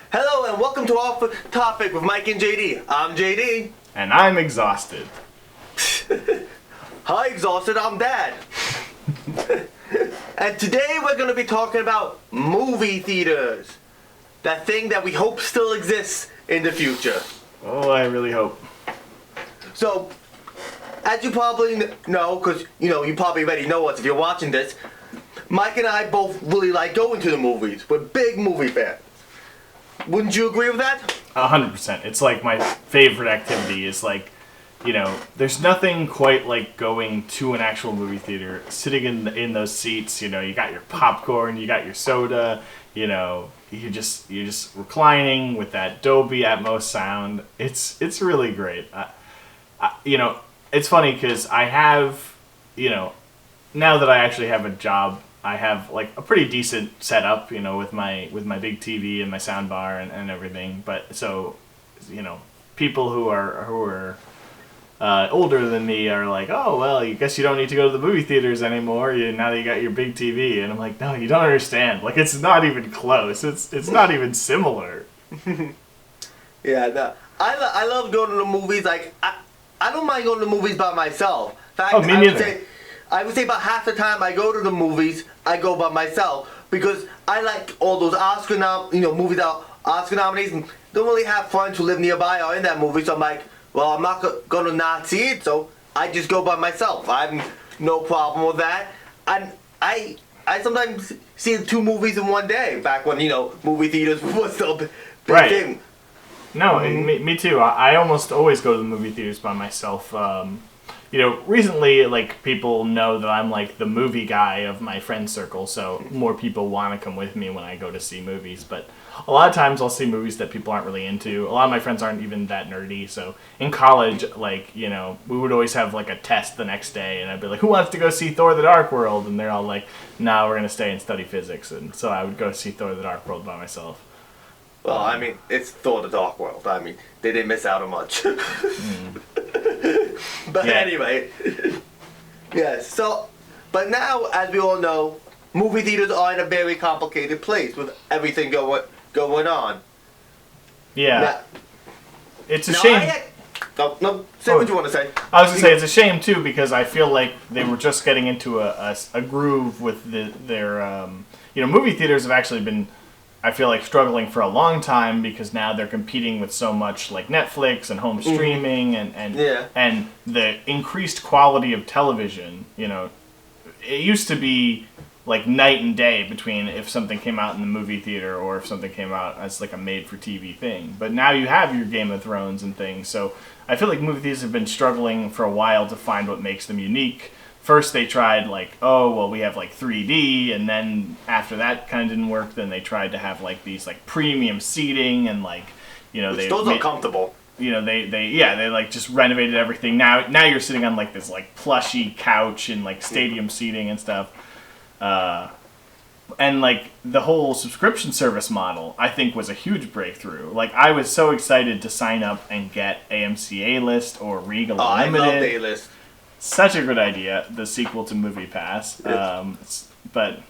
Hello and welcome to Off Topic with Mike and JD. I'm JD. And I'm exhausted. Hi, exhausted. I'm Dad. And today we're going to be talking about movie theaters. That thing that we hope still exists in the future. Oh, I really hope. So, as you probably know, because you probably already know us if you're watching this, Mike and I both really like going to the movies. We're big movie fans. Wouldn't you agree with that? 100%. It's like my favorite activity is like, there's nothing quite like going to an actual movie theater, sitting in those seats, you got your popcorn, you got your soda, you're just reclining with that Dolby Atmos sound. It's really great. It's funny because I have, now that I actually have a job, I have like a pretty decent setup, with my big TV and my sound bar and everything. But so, people who are older than me are like, oh well, I guess you don't need to go to the movie theaters anymore. Now that you got your big TV, and I'm like, no, you don't understand. Like, it's not even close. It's not even similar. Yeah, no, I love going to the movies. Like I don't mind going to the movies by myself. In fact, Me neither. I would say about half the time I go to the movies, I go by myself because I like all those movies that Oscar nominations. Don't really have friends who live nearby or in that movie, so I'm like, well, I'm not gonna not see it, so I just go by myself. I have no problem with that. And I sometimes see 2 movies in one day. Back when movie theaters were still big Right. thing. No, me too. I almost always go to the movie theaters by myself. Recently, like, people know that I'm like the movie guy of my friend circle, so more people want to come with me when I go to see movies. But a lot of times I'll see movies that people aren't really into. A lot of my friends aren't even that nerdy. So in college, like, we would always have like a test the next day, and I'd be like, who wants to go see Thor: The Dark World? And they're all like, nah, we're going to stay and study physics. And so I would go see Thor: The Dark World by myself. Well, I mean, it's Thor: The Dark World. I mean, they didn't miss out on much. But Yeah. anyway, yes. So, but now, as we all know, movie theaters are in a very complicated place with everything going on. Yeah. Now, It's a now shame. No, say what you want to say. I was going to say, it's a shame, too, because I feel like they were just getting into a groove with their movie theaters have actually been, I feel like, struggling for a long time because now they're competing with so much like Netflix and home streaming and the increased quality of television. It used to be like night and day between if something came out in the movie theater or if something came out as like a made-for-TV thing. But now you have your Game of Thrones and things, so I feel like movie theaters have been struggling for a while to find what makes them unique. First they tried like, oh, well, we have like 3D, and then after that kind of didn't work, then they tried to have like these like premium seating and like, Those are comfortable. They like just renovated everything. Now you're sitting on like this like plushy couch and like stadium seating and stuff. And like the whole subscription service model, I think, was a huge breakthrough. Like, I was so excited to sign up and get AMC A-List or Regal Unlimited. I love A-List. Such a good idea, the sequel to Movie Pass. But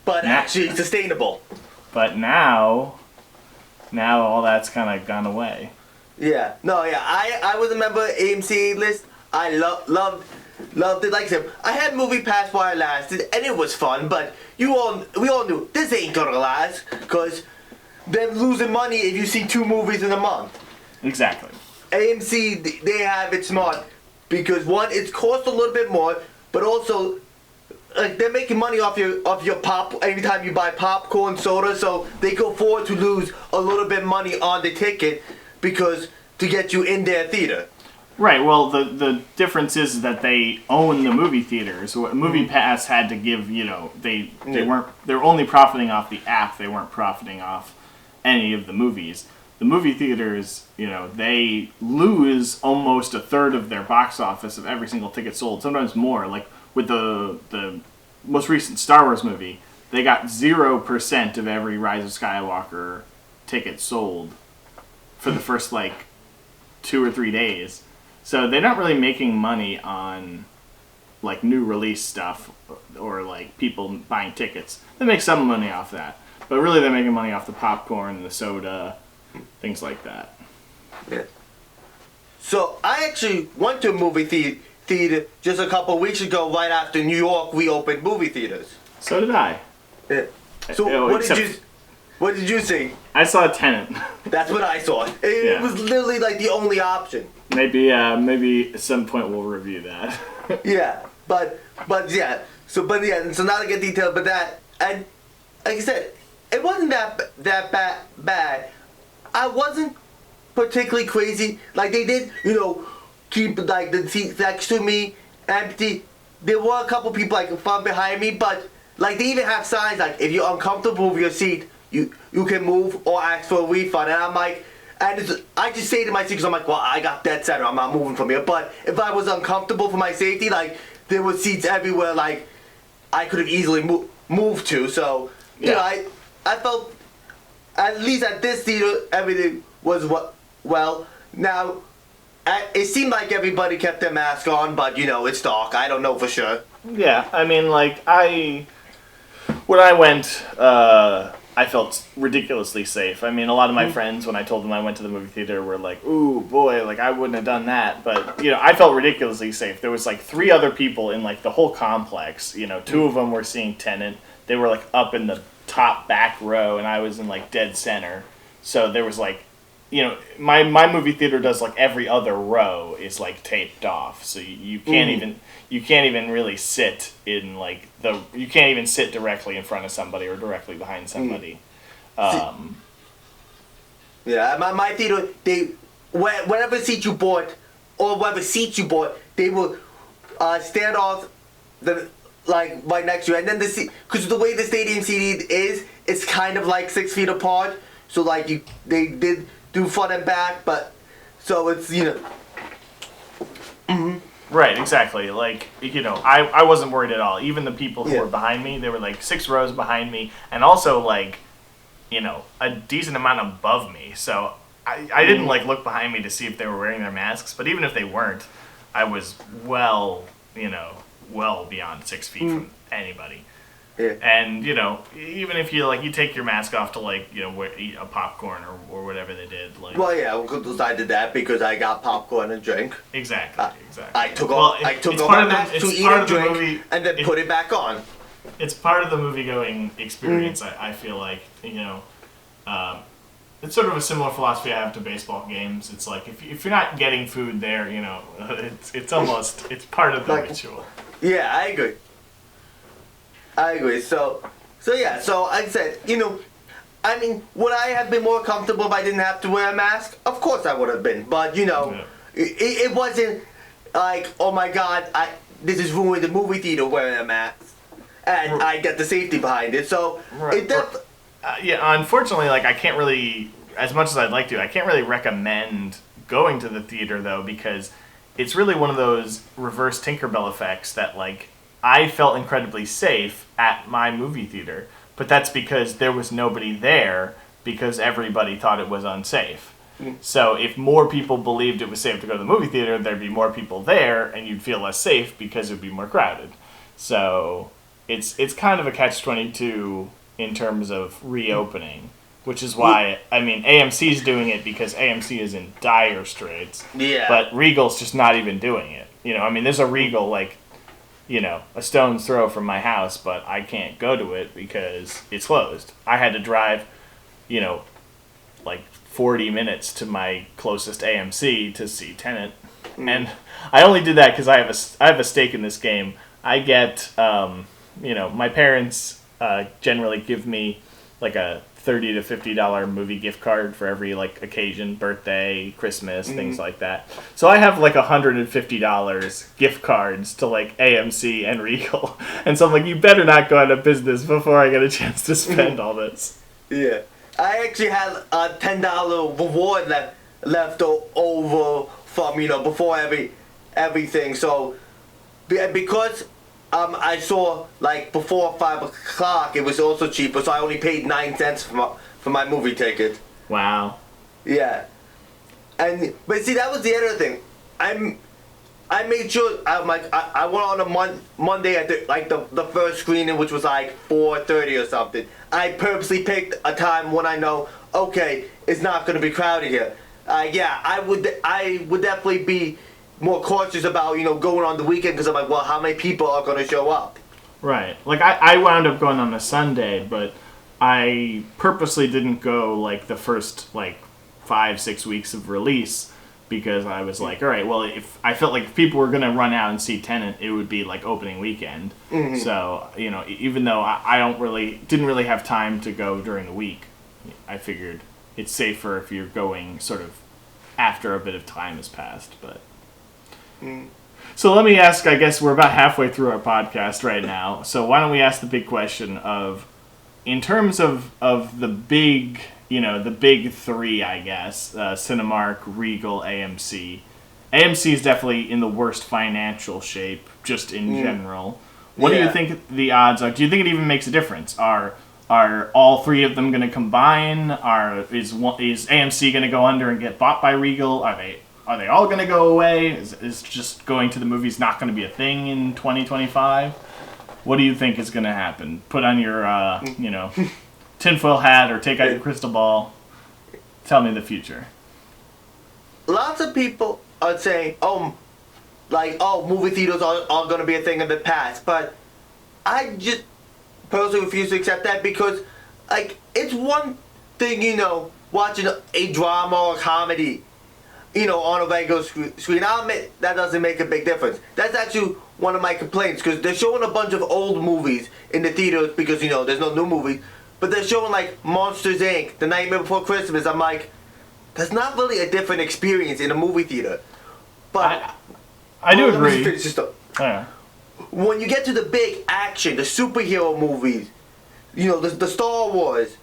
actually sustainable. But now all that's kind of gone away. Yeah. No, yeah. I was a member of AMC list. I loved it. Like I said, I had Movie Pass while it lasted, and it was fun, but we all knew this ain't gonna last, because they're losing money if you see 2 movies in a month. Exactly. AMC, they have it smart, because one, it costs a little bit more, but also, like, they're making money off your pop every time you buy popcorn, soda, so they can afford to lose a little bit money on the ticket to get you in their theater. Right. Well, the difference is that they own the movie theaters. Movie Pass had to give, they're only profiting off the app. They weren't profiting off any of the movies. The movie theaters, they lose almost a third of their box office of every single ticket sold, sometimes more. Like with the most recent Star Wars movie, they got 0% of every Rise of Skywalker ticket sold for the first 2 or 3 days. So they're not really making money on new release stuff or people buying tickets. They make some money off that. But really, they're making money off the popcorn, the soda, things like that. Yeah. So I actually went to a movie theater just a couple of weeks ago, right after New York reopened movie theaters. So did I. Yeah. So Oh, what did you see? I saw Tenet. That's what I saw. It Yeah. was literally like the only option. Maybe at some point we'll review that. Yeah, but yeah. So not to get detailed, but that, and like I said, it wasn't that bad. I wasn't particularly crazy. Like they did, keep like the seats next to me empty. There were a couple people like far behind me, but like they even have signs like if you're uncomfortable with your seat, you can move or ask for a refund. And I'm like, I just say to my seat because I'm like, well, I got dead center. I'm not moving from here. But if I was uncomfortable for my safety, like there were seats everywhere, like I could have easily moved to. So I felt at least at this theater everything was well. Now it seemed like everybody kept their mask on, but it's dark. I don't know for sure. Yeah, I mean, like when I went, I felt ridiculously safe. I mean, a lot of my friends, when I told them I went to the movie theater, were like, "Ooh, boy, like I wouldn't have done that." But I felt ridiculously safe. There was like 3 other people in like the whole complex. 2 of them were seeing Tenet. They were like up in the top back row, and I was in like dead center. So there was like, my movie theater does like every other row is like taped off, so you can't even really sit in like you can't even sit directly in front of somebody or directly behind somebody. Yeah, my theater, whatever seat you bought or whatever seat you bought, they will stand off like right next to you, and then the seat, because the way the stadium seating is, it's kind of like 6 feet apart. So like they did do front and back, but so it's Right, exactly. Like, I wasn't worried at all. Even the people who were behind me, they were like 6 rows behind me, and also like, a decent amount above me. So I didn't like look behind me to see if they were wearing their masks, but even if they weren't, I was well beyond 6 feet from anybody. Yeah. And even if you take your mask off to eat a popcorn or whatever they did, like. Well, yeah, because I did that because I got popcorn and drink. Exactly. I took off my mask to eat and drink, and then put it back on. It's part of the movie going experience. I feel like it's sort of a similar philosophy I have to baseball games. It's like if you're not getting food there, it's part of the ritual. Yeah, I agree. So like I said, I mean, would I have been more comfortable if I didn't have to wear a mask? Of course I would have been, but it wasn't like, oh my God, this is ruining the movie theater wearing a mask, and I get the safety behind it. So unfortunately, like I can't really, as much as I'd like to, I can't really recommend going to the theater though, because it's really one of those reverse Tinkerbell effects that like. I felt incredibly safe at my movie theater, but that's because there was nobody there because everybody thought it was unsafe. So if more people believed it was safe to go to the movie theater, there'd be more people there and you'd feel less safe because it would be more crowded. So it's kind of a catch-22 in terms of reopening, which is why, I mean, AMC's doing it because AMC is in dire straits. Yeah. But Regal's just not even doing it. I mean, there's a Regal like a stone's throw from my house, but I can't go to it because it's closed. I had to drive, like 40 minutes to my closest AMC to see Tenet. And I only did that because I have a stake in this game. I get, my parents generally give me like a $30 to $50 movie gift card for every like occasion, birthday, Christmas, things like that. So I have like $150 gift cards to like AMC and Regal, and so I'm like, you better not go out of business before I get a chance to spend all this. Yeah, I actually had a $10 reward left over from before everything. So because. I saw like before 5 o'clock. It was also cheaper, so I only paid 9 cents for my movie ticket. Wow. Yeah, but see, that was the other thing. I made sure I went on a Monday at the first screening, which was like 4:30 or something. I purposely picked a time when I know, okay, it's not going to be crowded here. Yeah, I would definitely be more cautious about going on the weekend because I'm like, well, how many people are going to show up? Right. Like, I wound up going on a Sunday, but I purposely didn't go, like, the first, like, 5-6 weeks of release because I was like, all right, well, if I felt like if people were going to run out and see Tenet, it would be, like, opening weekend. Mm-hmm. So, even though I didn't really have time to go during the week, I figured it's safer if you're going sort of after a bit of time has passed, but... So let me ask, I guess we're about halfway through our podcast right now, so why don't we ask the big question of, in terms of the big, the big three, I guess, Cinemark, Regal, AMC. AMC is definitely in the worst financial shape, just in general. What do you think the odds are? Do you think it even makes a difference? Are all three of them going to combine? Is AMC going to go under and get bought by Regal? Are they all going to go away? Is just going to the movies not going to be a thing in 2025? What do you think is going to happen? Put on your, tinfoil hat or take out your crystal ball. Tell me the future. Lots of people are saying, movie theaters are going to be a thing of the past. But I just personally refuse to accept that because, it's one thing, watching a drama or comedy on a regular screen. I'll admit that doesn't make a big difference. That's actually one of my complaints because they're showing a bunch of old movies in the theaters because there's no new movies, but they're showing like Monsters Inc., The Nightmare Before Christmas. I'm like, that's not really a different experience in a movie theater. But I do agree. When you get to the big action, the superhero movies, the Star Wars,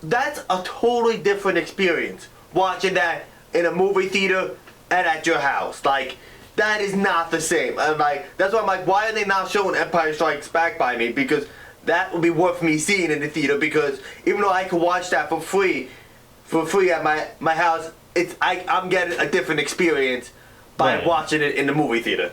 that's a totally different experience watching that in a movie theater and at your house. Like, that is not the same. I'm like, that's why I'm like, why are they not showing Empire Strikes Back by me? Because that would be worth me seeing in the theater, because even though I could watch that for free at my house, I'm getting a different experience by watching it in the movie theater.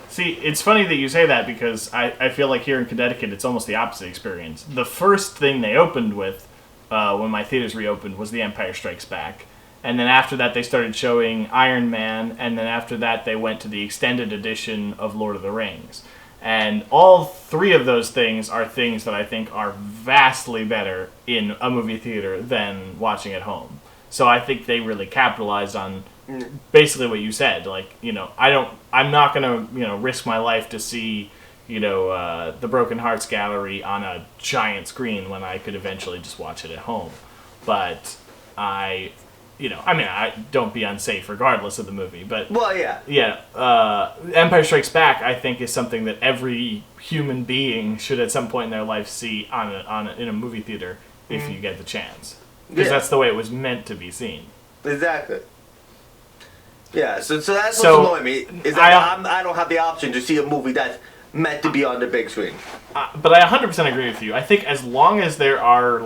See, it's funny that you say that because I feel like here in Connecticut it's almost the opposite experience. The first thing they opened with when my theaters reopened was The Empire Strikes Back. And then after that, they started showing Iron Man, and then after that, they went to the extended edition of Lord of the Rings. And all three of those things are things that I think are vastly better in a movie theater than watching at home. So I think they really capitalized on basically what you said. Like, I'm not going to, risk my life to see, the Broken Hearts Gallery on a giant screen when I could eventually just watch it at home. But I don't be unsafe regardless of the movie, but... Well, yeah. Yeah, Empire Strikes Back, I think, is something that every human being should at some point in their life see in a movie theater if you get the chance. Because that's the way it was meant to be seen. Exactly. Yeah, so that's what's annoying me, is that I don't have the option to see a movie that's meant to be on the big screen. But I 100% agree with you. I think as long as there are,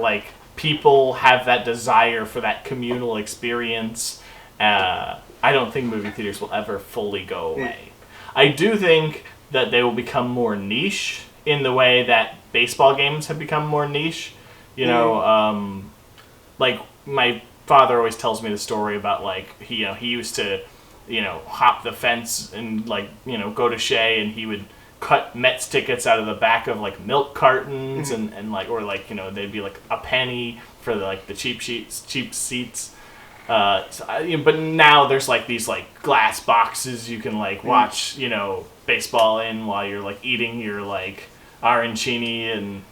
people have that desire for that communal experience, I don't think movie theaters will ever fully go away. I do think that they will become more niche in the way that baseball games have become more niche. My father always tells me the story about, he used to, hop the fence and, go to Shea, and he would cut Mets tickets out of the back of milk cartons and they'd be a penny for the cheap seats. But now there's these glass boxes you can watch baseball in while you're eating your arancini and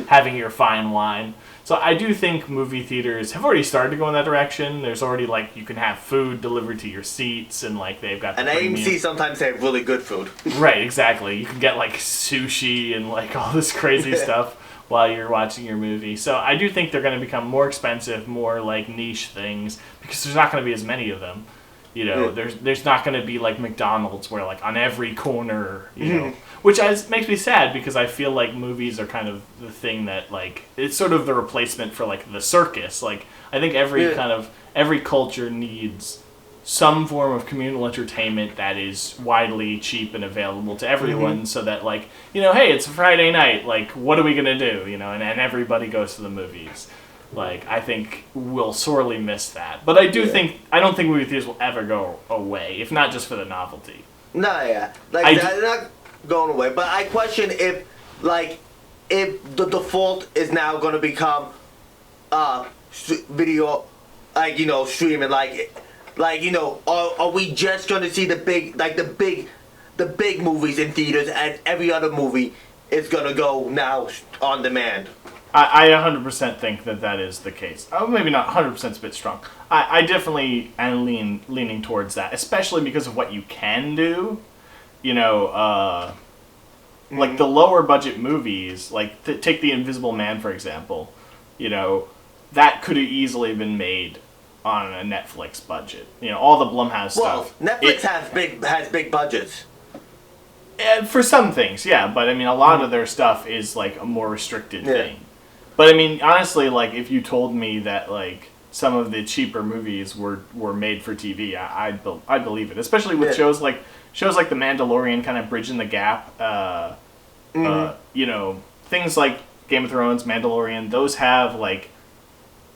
having your fine wine. So I do think movie theaters have already started to go in that direction. There's already you can have food delivered to your seats, and they've got the premium. AMC sometimes have really good food. Right, exactly. You can get sushi and all this crazy stuff while you're watching your movie. So I do think they're going to become more expensive, more niche things, because there's not going to be as many of them. There's not going to be McDonald's where on every corner, which makes me sad because I feel like movies are kind of the thing that it's sort of the replacement for the circus. I think every culture needs some form of communal entertainment that is widely cheap and available to everyone, so that, like, hey, it's a Friday night, like, what are we gonna do, and everybody goes to the movies. Like, I think we'll sorely miss that. But I don't think movie theaters will ever go away, if not just for the novelty. No, yeah. Like, they're not going away. But I question if the default is now going to become video, streaming. Are we just going to see the big movies in theaters, and every other movie is going to go now on demand? I 100% think that is the case. Oh, maybe not 100% is a bit strong. I definitely am leaning towards that, especially because of what you can do. Like the lower budget movies, like take The Invisible Man, for example. That could have easily been made on a Netflix budget. All the Blumhouse stuff. Well, Netflix has big budgets. For some things, yeah, but I mean, a lot of their stuff is like a more restricted thing. But I mean, honestly, like, if you told me that, like, some of the cheaper movies were made for TV, I'd believe it. Especially with shows like The Mandalorian kind of bridging the gap. Things like Game of Thrones, Mandalorian, those have, like,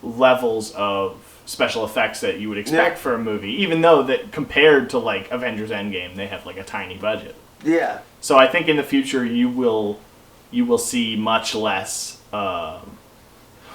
levels of special effects that you would expect for a movie, even though that compared to, like, Avengers Endgame, they have, like, a tiny budget. Yeah. So I think in the future you will see much less.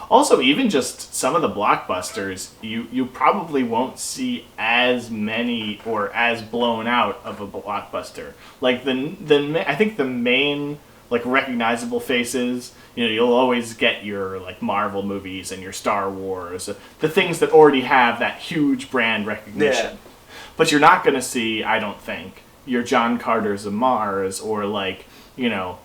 Also, even just some of the blockbusters, you probably won't see as many or as blown out of a blockbuster. Like I think the main, like, recognizable faces, you'll always get your, like, Marvel movies and your Star Wars, the things that already have that huge brand recognition. Yeah. But you're not going to see, I don't think, your John Carters of Mars or, like,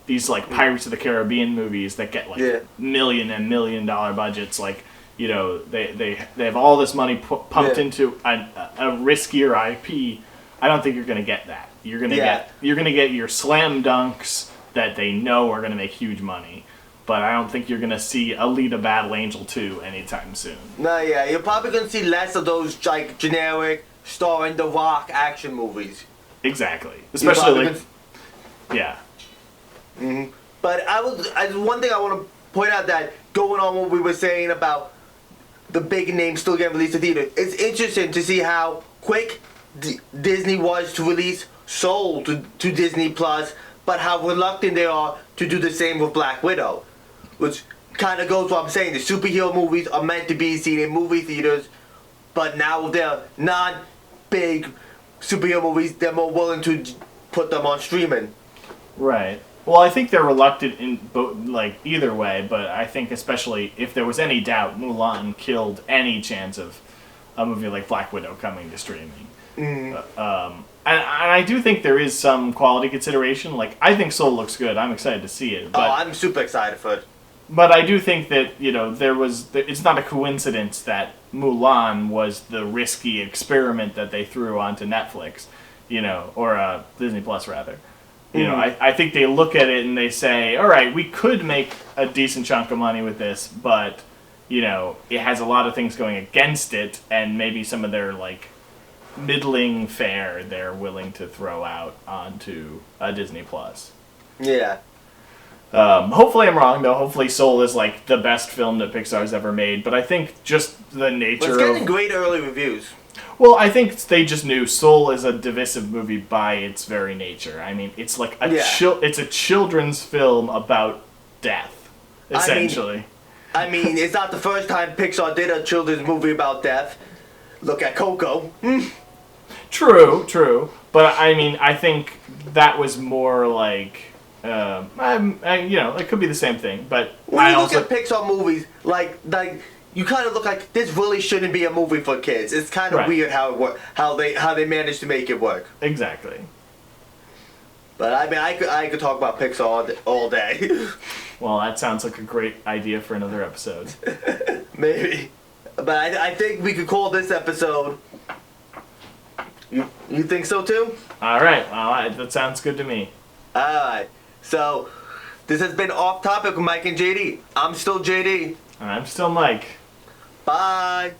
these, like, Pirates of the Caribbean movies that get, like, $1 million and $1 million budgets. Like, they have all this money pumped into a riskier IP. I don't think you're going to get that. You're going to get your slam dunks that they know are going to make huge money. But I don't think you're going to see Alita Battle Angel 2 anytime soon. No, yeah. You're probably going to see less of those, like, generic starring The Rock action movies. Exactly. Especially, like... Yeah. Mm-hmm. But one thing I want to point out, that going on what we were saying about the big names still getting released in theater, it's interesting to see how quick Disney was to release Soul to Disney Plus, but how reluctant they are to do the same with Black Widow, which kind of goes what I'm saying. The superhero movies are meant to be seen in movie theaters, but now they're non-big superhero movies, they're more willing to put them on streaming. Right. Well, I think they're reluctant in either way, but I think especially if there was any doubt, Mulan killed any chance of a movie like Black Widow coming to streaming. And I do think there is some quality consideration. Like, I think Soul looks good. I'm excited to see it. But, I'm super excited for it. But I do think that, it's not a coincidence that Mulan was the risky experiment that they threw onto Netflix, or Disney Plus, rather. I think they look at it and they say, all right, we could make a decent chunk of money with this, but, it has a lot of things going against it, and maybe some of their, like, middling fare they're willing to throw out onto Disney Plus. Yeah. Hopefully I'm wrong, though. Hopefully Soul is, like, the best film that Pixar's ever made, but I think just the nature of... It's getting great early reviews. Well, I think they just knew Soul is a divisive movie by its very nature. I mean, it's like it's a children's film about death, essentially. I mean, it's not the first time Pixar did a children's movie about death. Look at Coco. True. But I mean, I think that was more like, it could be the same thing. But when you look at Pixar movies, like you kind of look like this really shouldn't be a movie for kids. It's kind of weird how it work, how they managed to make it work. Exactly. But I mean, I could talk about Pixar all day. Well, that sounds like a great idea for another episode. Maybe. But I think we could call this episode. You think so too? All right. Well, that sounds good to me. All right. So this has been Off Topic with Mike and JD. I'm still JD. And I'm still Mike. Bye.